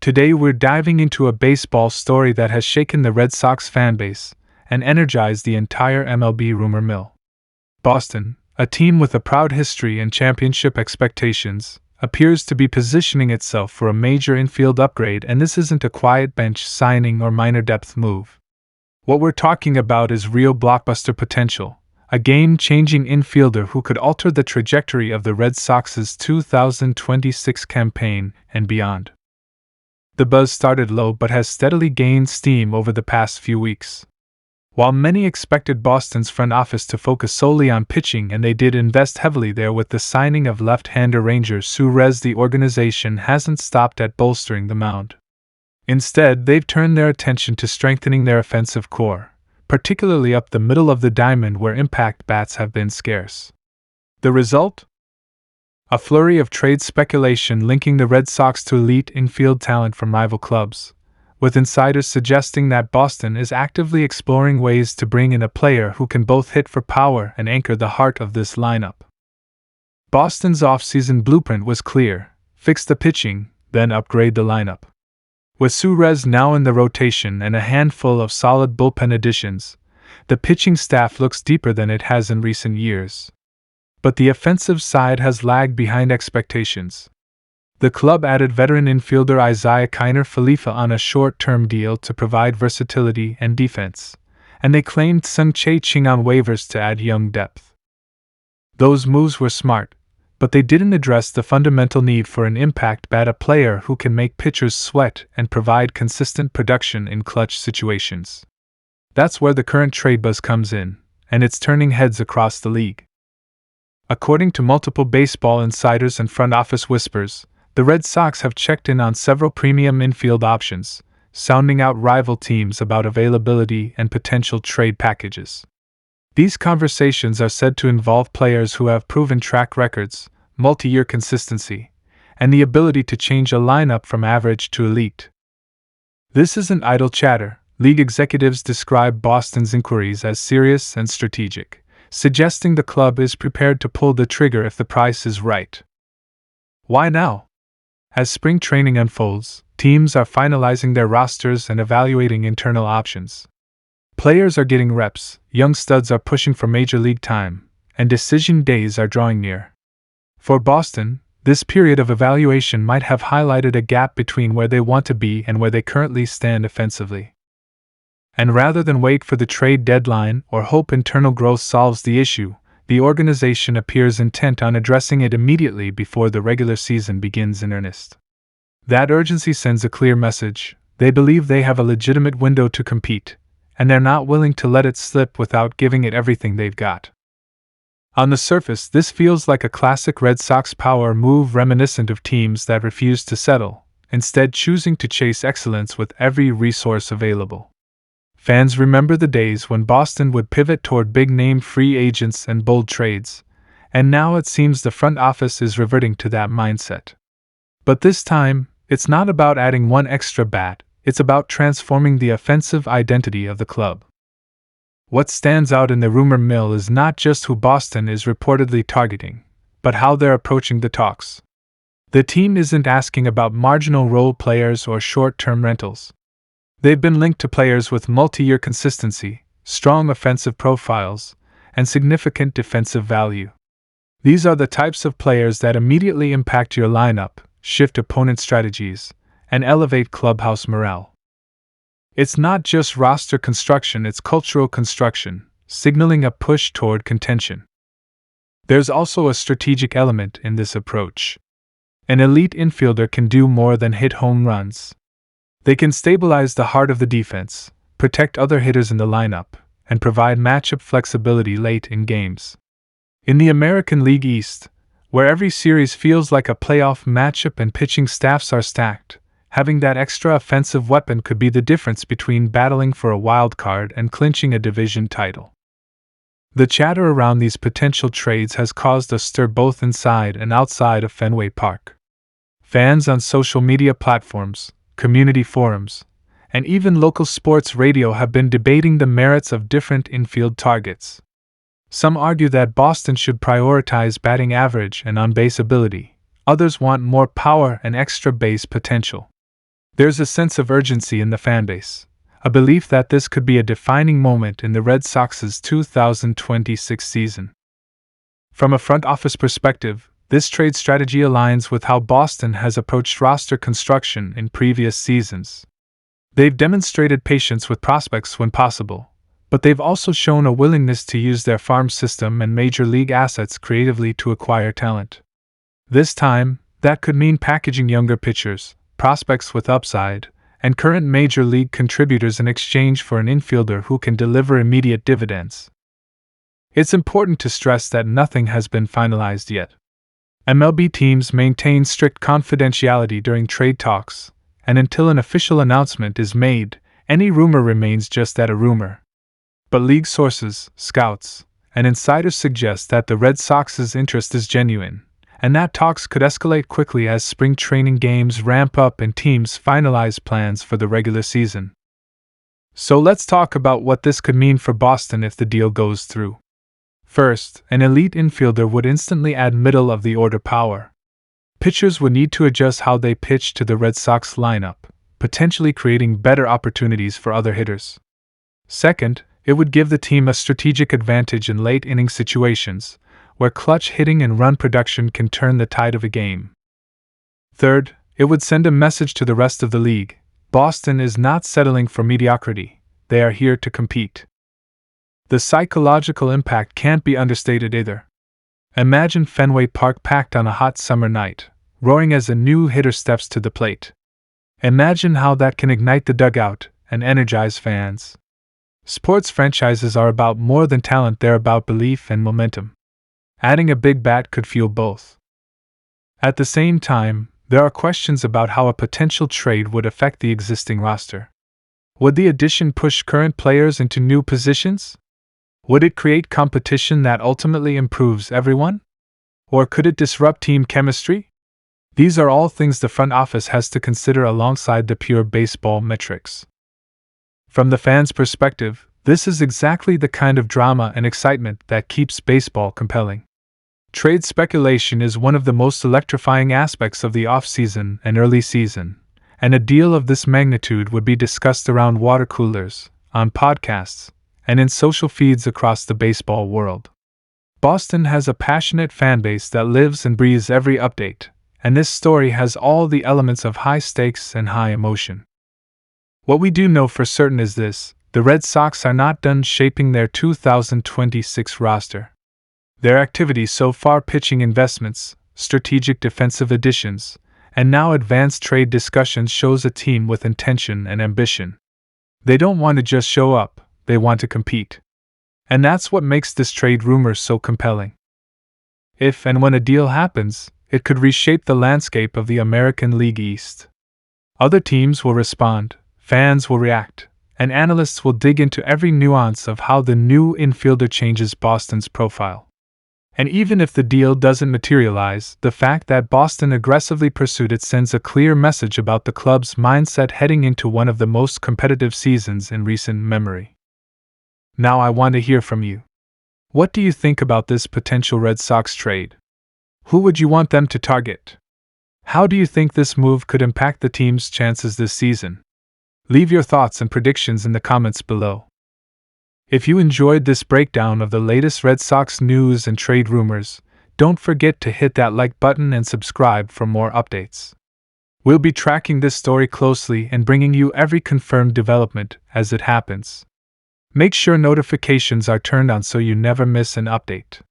Today we're diving into a baseball story that has shaken the Red Sox fanbase and energized the entire MLB rumor mill. Boston, a team with a proud history and championship expectations, appears to be positioning itself for a major infield upgrade, and this isn't a quiet bench signing or minor depth move. What we're talking about is real blockbuster potential, a game-changing infielder who could alter the trajectory of the Red Sox's 2026 campaign and beyond. The buzz started low but has steadily gained steam over the past few weeks. While many expected Boston's front office to focus solely on pitching, and they did invest heavily there with the signing of left-hander Ranger Suarez, the organization hasn't stopped at bolstering the mound. Instead, they've turned their attention to strengthening their offensive core, particularly up the middle of the diamond where impact bats have been scarce. The result? A flurry of trade speculation linking the Red Sox to elite infield talent from rival clubs, with insiders suggesting that Boston is actively exploring ways to bring in a player who can both hit for power and anchor the heart of this lineup. Boston's off-season blueprint was clear: fix the pitching, then upgrade the lineup. With Suarez now in the rotation and a handful of solid bullpen additions, the pitching staff looks deeper than it has in recent years. But the offensive side has lagged behind expectations. The club added veteran infielder Isaiah Kiner-Falefa on a short-term deal to provide versatility and defense, and they claimed Sung Chae-Ching on waivers to add young depth. Those moves were smart, but they didn't address the fundamental need for an impact bat, a player who can make pitchers sweat and provide consistent production in clutch situations. That's where the current trade buzz comes in, and it's turning heads across the league. According to multiple baseball insiders and front office whispers, the Red Sox have checked in on several premium infield options, sounding out rival teams about availability and potential trade packages. These conversations are said to involve players who have proven track records, multi-year consistency, and the ability to change a lineup from average to elite. This isn't idle chatter. League executives describe Boston's inquiries as serious and strategic, suggesting the club is prepared to pull the trigger if the price is right. Why now? As spring training unfolds, teams are finalizing their rosters and evaluating internal options. Players are getting reps, young studs are pushing for major league time, and decision days are drawing near. For Boston, this period of evaluation might have highlighted a gap between where they want to be and where they currently stand offensively. And rather than wait for the trade deadline or hope internal growth solves the issue, the organization appears intent on addressing it immediately before the regular season begins in earnest. That urgency sends a clear message: they believe they have a legitimate window to compete, and they're not willing to let it slip without giving it everything they've got. On the surface, this feels like a classic Red Sox power move reminiscent of teams that refuse to settle, instead choosing to chase excellence with every resource available. Fans remember the days when Boston would pivot toward big-name free agents and bold trades, and now it seems the front office is reverting to that mindset. But this time, it's not about adding one extra bat, it's about transforming the offensive identity of the club. What stands out in the rumor mill is not just who Boston is reportedly targeting, but how they're approaching the talks. The team isn't asking about marginal role players or short-term rentals. They've been linked to players with multi-year consistency, strong offensive profiles, and significant defensive value. These are the types of players that immediately impact your lineup, shift opponent strategies, and elevate clubhouse morale. It's not just roster construction, it's cultural construction, signaling a push toward contention. There's also a strategic element in this approach. An elite infielder can do more than hit home runs. They can stabilize the heart of the defense, protect other hitters in the lineup, and provide matchup flexibility late in games. In the American League East, where every series feels like a playoff matchup and pitching staffs are stacked, having that extra offensive weapon could be the difference between battling for a wild card and clinching a division title. The chatter around these potential trades has caused a stir both inside and outside of Fenway Park. Fans on social media platforms, community forums, and even local sports radio have been debating the merits of different infield targets. Some argue that Boston should prioritize batting average and on-base ability. Others want more power and extra base potential. There's a sense of urgency in the fanbase, a belief that this could be a defining moment in the Red Sox's 2026 season. From a front office perspective, this trade strategy aligns with how Boston has approached roster construction in previous seasons. They've demonstrated patience with prospects when possible, but they've also shown a willingness to use their farm system and major league assets creatively to acquire talent. This time, that could mean packaging younger pitchers, prospects with upside, and current major league contributors in exchange for an infielder who can deliver immediate dividends. It's important to stress that nothing has been finalized yet. MLB teams maintain strict confidentiality during trade talks, and until an official announcement is made, any rumor remains just that, a rumor. But league sources, scouts, and insiders suggest that the Red Sox's interest is genuine, and that talks could escalate quickly as spring training games ramp up and teams finalize plans for the regular season. So let's talk about what this could mean for Boston if the deal goes through. First, an elite infielder would instantly add middle-of-the-order power. Pitchers would need to adjust how they pitch to the Red Sox lineup, potentially creating better opportunities for other hitters. Second, it would give the team a strategic advantage in late-inning situations, where clutch hitting and run production can turn the tide of a game. Third, it would send a message to the rest of the league: Boston is not settling for mediocrity, they are here to compete. The psychological impact can't be understated either. Imagine Fenway Park packed on a hot summer night, roaring as a new hitter steps to the plate. Imagine how that can ignite the dugout and energize fans. Sports franchises are about more than talent, they're about belief and momentum. Adding a big bat could fuel both. At the same time, there are questions about how a potential trade would affect the existing roster. Would the addition push current players into new positions? Would it create competition that ultimately improves everyone? Or could it disrupt team chemistry? These are all things the front office has to consider alongside the pure baseball metrics. From the fans' perspective, this is exactly the kind of drama and excitement that keeps baseball compelling. Trade speculation is one of the most electrifying aspects of the off-season and early season, and a deal of this magnitude would be discussed around water coolers, on podcasts, and in social feeds across the baseball world. Boston has a passionate fanbase that lives and breathes every update, and this story has all the elements of high stakes and high emotion. What we do know for certain is this: the Red Sox are not done shaping their 2026 roster. Their activities so far, pitching investments, strategic defensive additions, and now advanced trade discussions, shows a team with intention and ambition. They don't want to just show up, they want to compete. And that's what makes this trade rumor so compelling. If and when a deal happens, it could reshape the landscape of the American League East. Other teams will respond, fans will react, and analysts will dig into every nuance of how the new infielder changes Boston's profile. And even if the deal doesn't materialize, the fact that Boston aggressively pursued it sends a clear message about the club's mindset heading into one of the most competitive seasons in recent memory. Now I want to hear from you. What do you think about this potential Red Sox trade? Who would you want them to target? How do you think this move could impact the team's chances this season? Leave your thoughts and predictions in the comments below. If you enjoyed this breakdown of the latest Red Sox news and trade rumors, don't forget to hit that like button and subscribe for more updates. We'll be tracking this story closely and bringing you every confirmed development as it happens. Make sure notifications are turned on so you never miss an update.